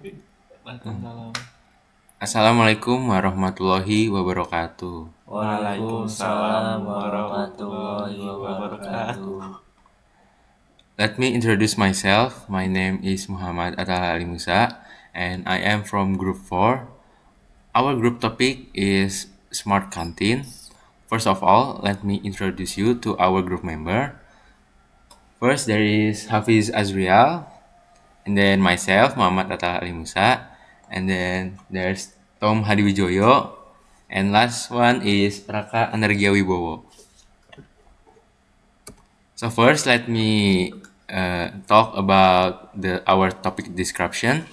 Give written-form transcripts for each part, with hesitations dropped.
Waalaikumsalam. Assalamualaikum warahmatullahi wabarakatuh. Waalaikumsalam warahmatullahi wabarakatuh. Let me introduce myself. My name is Muhammad Atallah Alimusa and I am from Group 4. Our group topic is Smart Canteen. First of all, let me introduce you to our group member. First, there is Hafizh Azrial, and then myself, Muhammad Atallah Alimusa, and then there's Tom Hadiwijoyo, and last one is Rakha Anargya Wibowo. So first, let me talk about our topic description.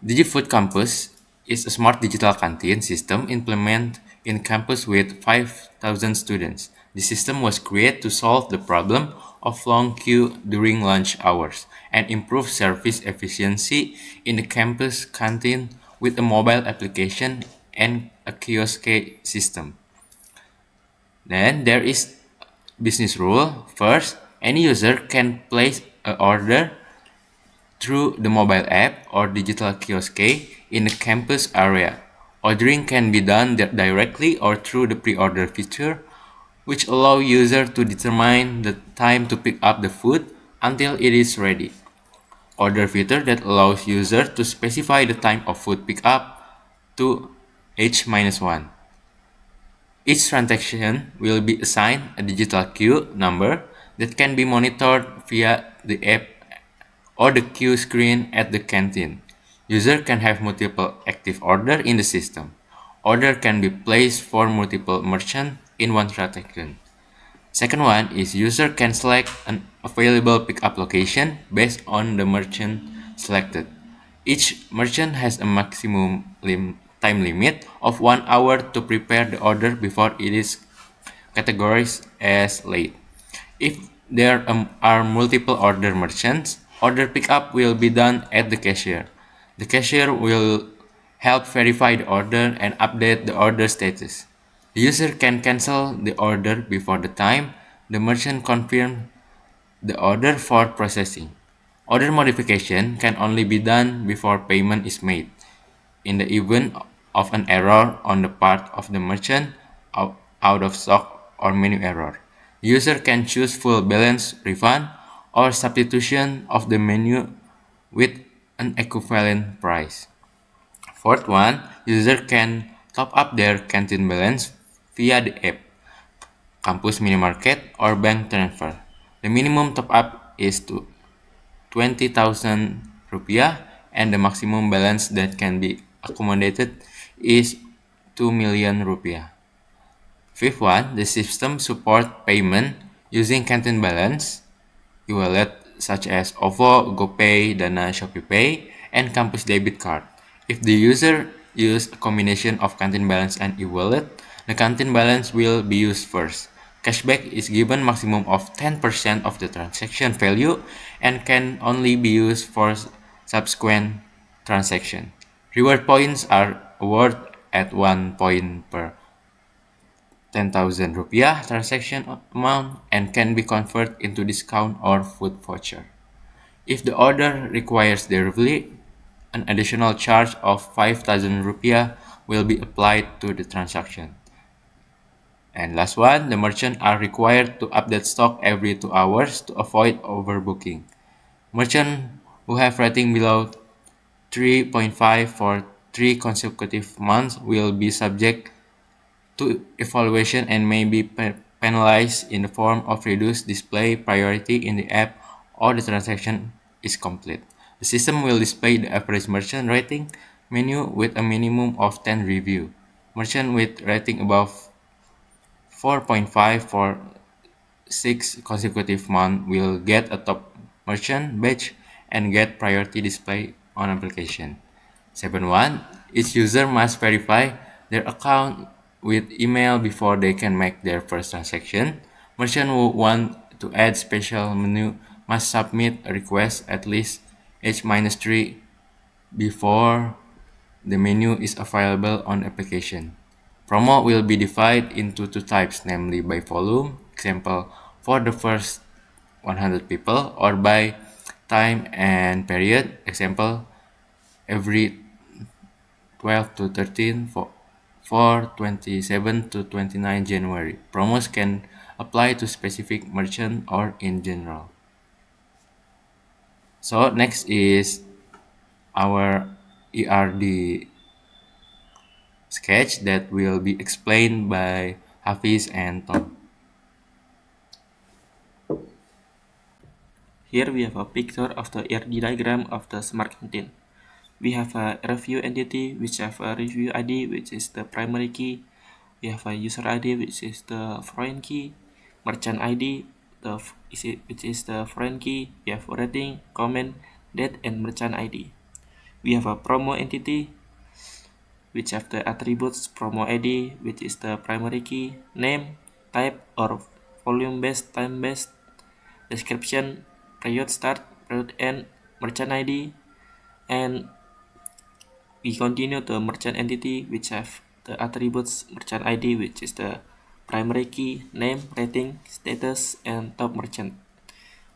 DigiFood Campus is a smart digital canteen system implemented in campus with 5,000 students. The system was created to solve the problem of long queue during lunch hours and improve service efficiency in the campus canteen with a mobile application and a kiosk system. Then there is business rule. First, any user can place an order through the mobile app or digital kiosk in the campus area. Ordering can be done directly or through the pre-order feature, which allow user to determine the time to pick up the food until it is ready. Order feature that allows user to specify the time of food pickup to H-1. Each transaction will be assigned a digital queue number that can be monitored via the app or the queue screen at the canteen. User can have multiple active order in the system. Order can be placed for multiple merchants in one transaction. Second one is user can select an available pickup location based on the merchant selected. Each merchant has a maximum time limit of 1 hour to prepare the order before it is categorized as late. If there are multiple order merchants, order pickup will be done at the cashier. The cashier will help verify the order and update the order status. The user can cancel the order before the time the merchant confirms the order for processing. Order modification can only be done before payment is made. In the event of an error on the part of the merchant, out of stock or menu error, user can choose full balance refund or substitution of the menu with an equivalent price. Fourth one, user can top up their canteen balance via the app, campus mini market, or bank transfer. The minimum top up is to 20,000 rupiah and the maximum balance that can be accommodated is 2 million rupiah. Fifth one, the system support payment using canteen balance, e-wallet such as OVO, GoPay, Dana, ShopeePay, and campus debit card. If the user use a combination of canteen balance and e-wallet, the canteen balance will be used first. Cashback is given maximum of 10% of the transaction value and can only be used for subsequent transaction. Reward points are awarded at 1 point per 10,000 rupiah transaction amount and can be converted into discount or food voucher. If the order requires delivery, an additional charge of 5,000 rupiah will be applied to the transaction. And last one, the merchant are required to update stock every 2 hours to avoid overbooking. Merchant who have rating below 3.5 for 3 consecutive months will be subject to evaluation and may be penalized in the form of reduced display priority in the app or the transaction is complete. The system will display the average merchant rating menu with a minimum of 10 review. Merchant with rating above 4.5 for 6 consecutive months will get a top merchant badge and get priority display on application. 7.1. Each user must verify their account with email before they can make their first transaction. Merchant who want to add special menu must submit a request at least H-3 before the menu is available on application. Promo will be divided into two types, namely by volume, example for the first 100 people, or by time and period, example every 12 to 13 for 27 to 29 January. Promos can apply to specific merchant or in general. So next is our ERD sketch that will be explained by Hafiz and Tom. Here we have a picture of the ERD diagram of the smart canteen. We have a review entity which have a review ID which is the primary key. We have a user ID which is the foreign key, merchant ID which is the foreign key. We have rating, comment, date, and merchant ID. We have a promo entity which have the attributes promo ID which is the primary key, name, type or volume based, time based, description, period start, period end, merchant ID, and we continue to merchant entity which have the attributes merchant ID which is the primary key, name, rating, status, and top merchant.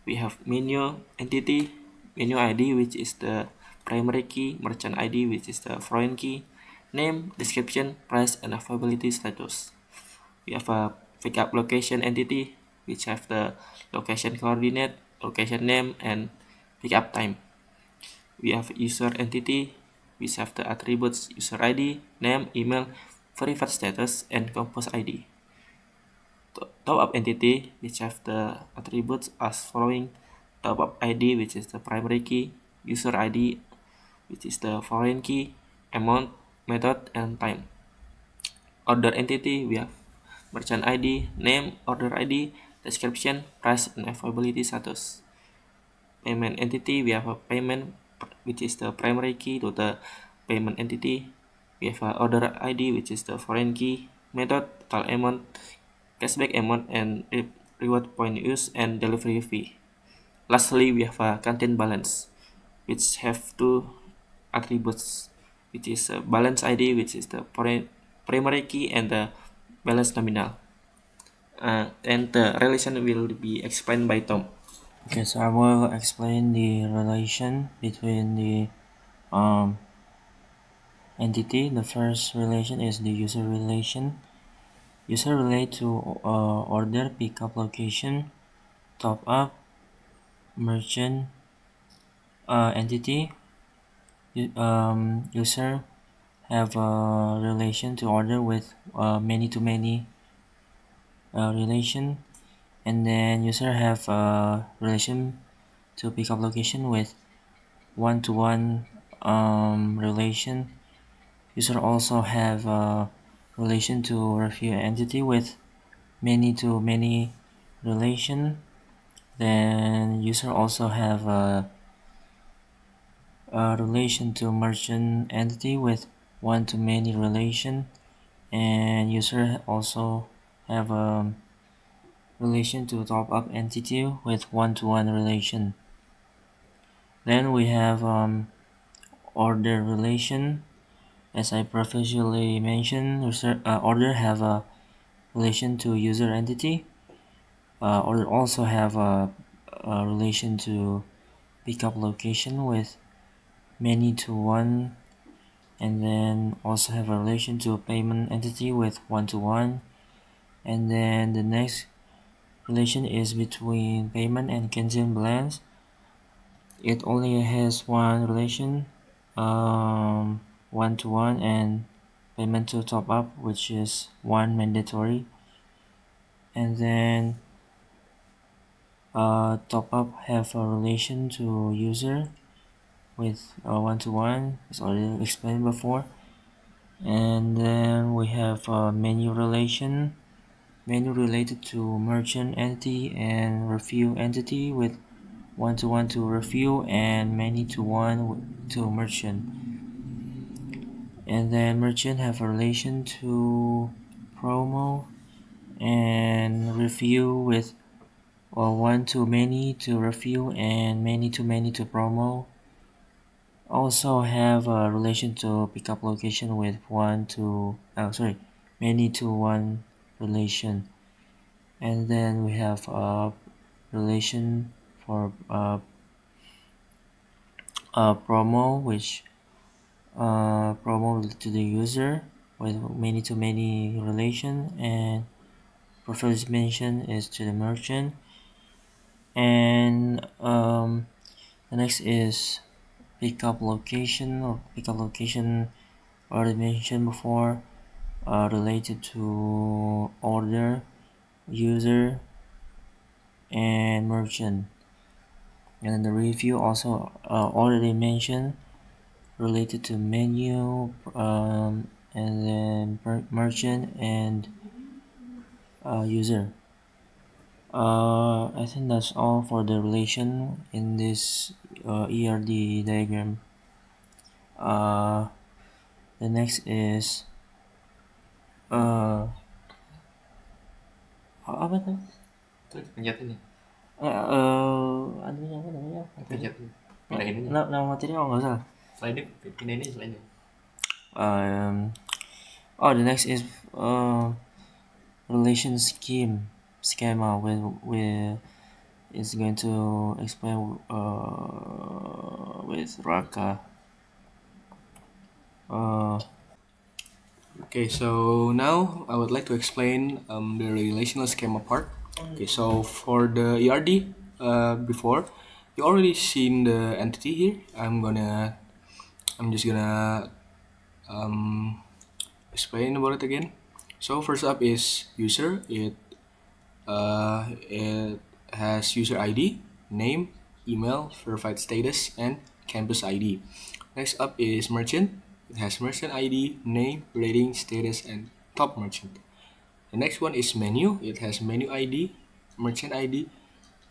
We have menu entity, menu ID which is the primary key, merchant ID which is the foreign key, name, description, price, and availability status. We have a pickup location entity which have the location coordinate, location name, and pickup time. We have user entity which have the attributes user ID, name, email, verified status, and compose ID. Top up entity which have the attributes as following: top up ID which is the primary key, user ID which is the foreign key, amount, method, and time. Order entity we have merchant ID, name, order ID, description, price, and availability status. Payment entity we have a payment which is the primary key to the payment entity. We have a order ID which is the foreign key, method, total amount, cashback amount, and reward point use and delivery fee. Lastly, we have a canteen balance which have two attributes which is a balance ID which is the primary key and the balance nominal. And the relation will be explained by Tom. Okay, so I will explain the relation between the um, entity. The first relation is the user relation. User relate to order, pickup location, top up, merchant entity. User have a relation to order with many to many relation, and then user have a relation to pickup location with one to one relation. User also have a relation to review entity with many to many relation. Then user also have a relation to merchant entity with one to many relation, and user also have a relation to top up entity with one to one relation. Then we have order relation. As I previously mentioned, order have a relation to user entity. Order also have a relation to pickup location with many to one, and then also have a relation to payment entity with one to one. And then the next relation is between payment and canteen balance. It only has one relation, one to one, and payment to top up, which is one mandatory. And then top up have a relation to user with one to one, as already explained before. And then we have menu relation, menu related to merchant entity and review entity with one to one to review and many to one to merchant. And then merchant have a relation to promo and review with one to many to review and many to promo. Also have a relation to pickup location with many to one relation. And then we have a relation for promo, which promo to the user with many-to-many relation, and preferred mention is to the merchant. And the next is pickup location, or pickup location already mentioned before, related to order, user, and merchant. And then the review also already mentioned, related to menu, and then merchant and user. I think that's all for the relation in this ERD diagram. The next is apa tuh? Pencet ini. Anunya apa namanya? Pencet. Pindahin ini. Nama materinya nggak salah. Selain ini, pindahin ini selain ini. The next is relation schema with is going to explain with Rakha. Okay, so now I would like to explain the relational schema part. Okay, so for the ERD, before you already seen the entity here. I'm just gonna explain about it again. So first up is user. It has user ID, name, email, verified status, and campus ID. Next up is merchant. It has merchant ID, name, rating, status, and top merchant. The next one is menu. It has menu ID, merchant ID,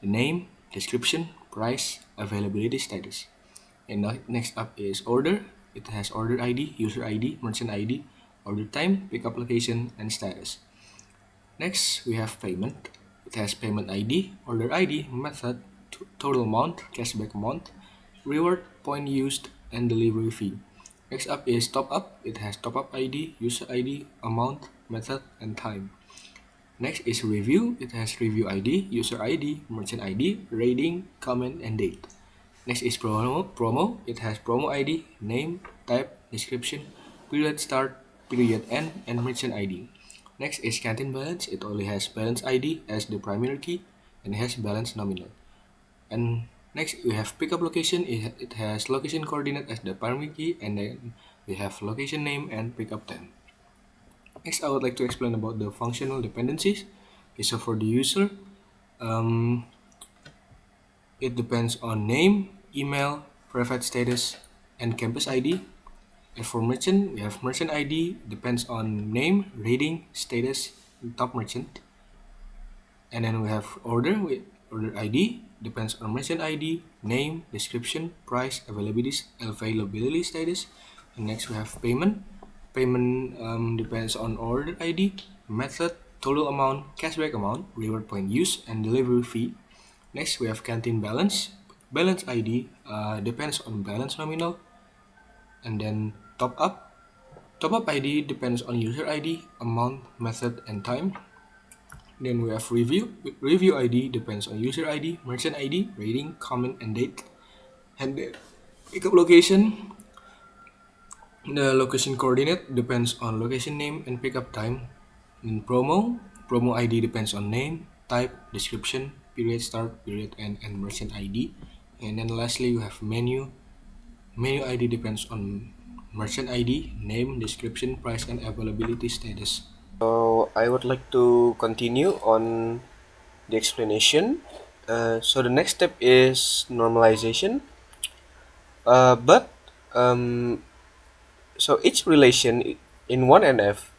the name, description, price, availability status. And next up is order. It has order ID, user ID, merchant ID, order time, pickup location, and status. Next, we have payment. It has payment ID, order ID, method, total amount, cashback amount, reward, point used, and delivery fee. Next up is top up. It has top up ID, user ID, amount, method, and time. Next is review. It has review ID, user ID, merchant ID, rating, comment, and date. Next is promo. It has promo ID, name, type, description, period start, period end, and merchant ID. Next is canteen balance. It only has balance ID as the primary key and has balance nominal. And next we have pickup location. It has location coordinate as the primary key, and then we have location name and pickup time. Next, I would like to explain about the functional dependencies. Okay, so for the user, it depends on name, email, verified status, and campus ID. And for merchant, we have merchant ID, depends on name, rating, status, and top merchant. And then we have order with order ID, depends on merchant ID, name, description, price, availability status. And next we have payment. Payment depends on order ID, method, total amount, cashback amount, reward point use, and delivery fee. Next we have canteen balance. Balance ID depends on balance nominal. And then top up. Top up ID depends on user ID, amount, method, and time. Then we have review. Review ID depends on user ID, merchant ID, rating, comment, and date. And the pickup location. The location coordinate depends on location name and pickup time. In promo ID depends on name, type, description, period start, period end, and merchant ID. And then lastly, we have menu. Menu ID depends on merchant ID, name, description, price, and availability status. So I would like to continue on the explanation. So the next step is normalization. So each relation in 1NF,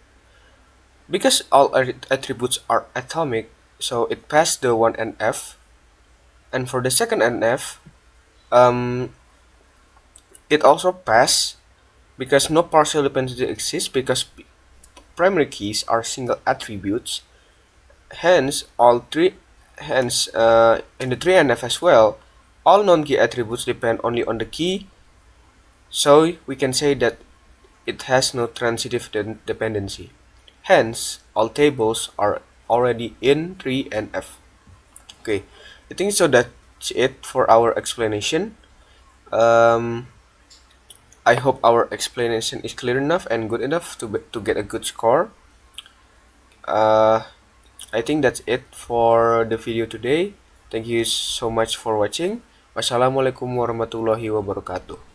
because all attributes are atomic, so it passed the 1NF. And for the second NF, it also passed because no partial dependency exists, because primary keys are single attributes. Hence, in the 3NF as well, all non-key attributes depend only on the key. So we can say that it has no transitive dependency. Hence, all tables are already in 3NF. Okay, I think so that's it for our explanation. I hope our explanation is clear enough and good enough to get a good score. I think that's it for the video today. Thank you so much for watching. Wassalamualaikum warahmatullahi wabarakatuh.